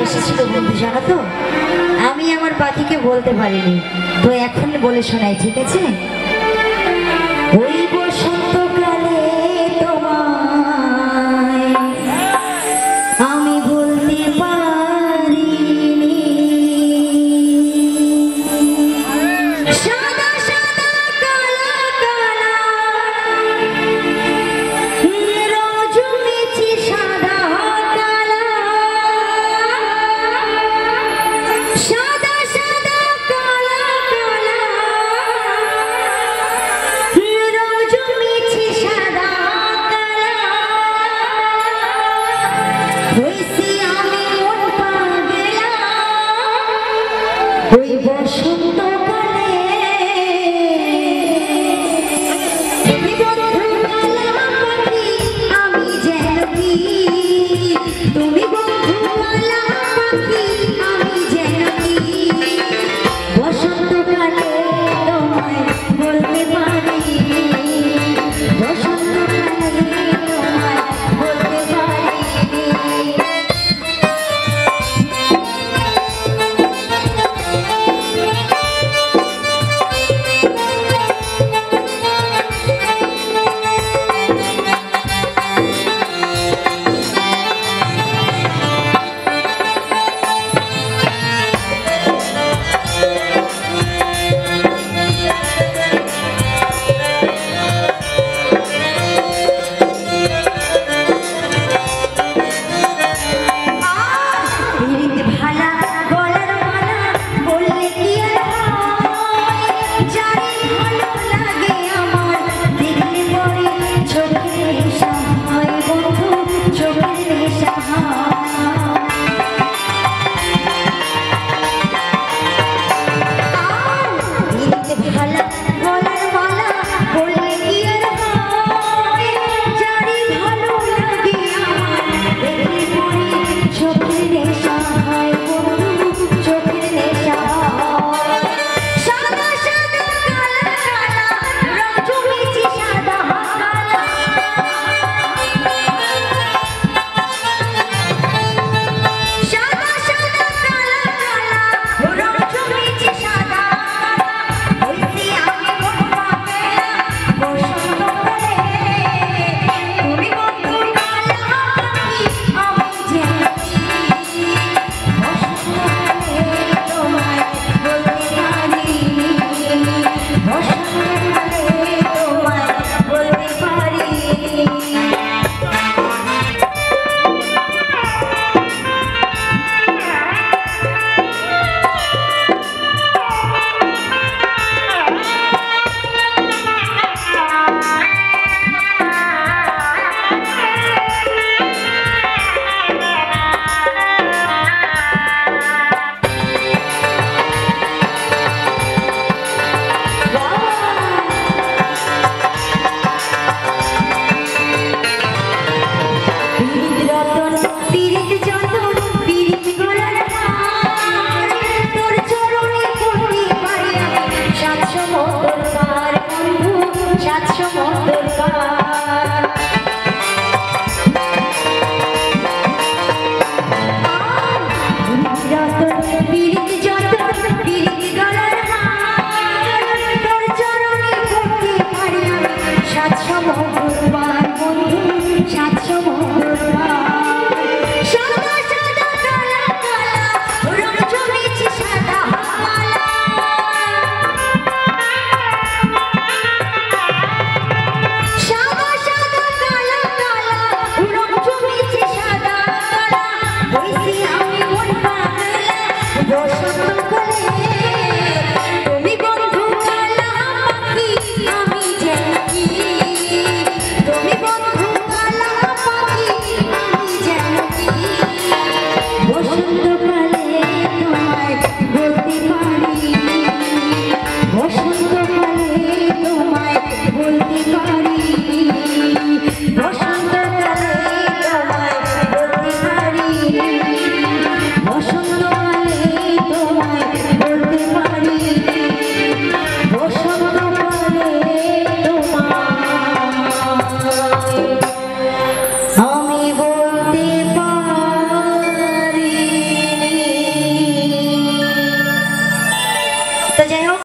এসেছিল বন্ধু, জানো তো আমি আমার পাখিকে বলতে পারিনি, তো এখন বলে শোনাই, ঠিক আছে? ওই বসন্তকালে তোমায় আমি বলতে পারিনি, সাদা সাদা কালা কালা রজনীছি, সাদা কালা সাদা সাদা কালা কালা রজনীছি, সাদা কালা হইছি আমি মন পাগলা ওই বসন্তকালে। তুমি বন্ধু কালা পাখি আমি যেন কি, তুমি বন্ধু কালা পাখি আমি যেন কি, বসন্তকালে তোমায় বলতে পারি, বসন্তকালে তোমায় বলতে পারি। বসন্তকালে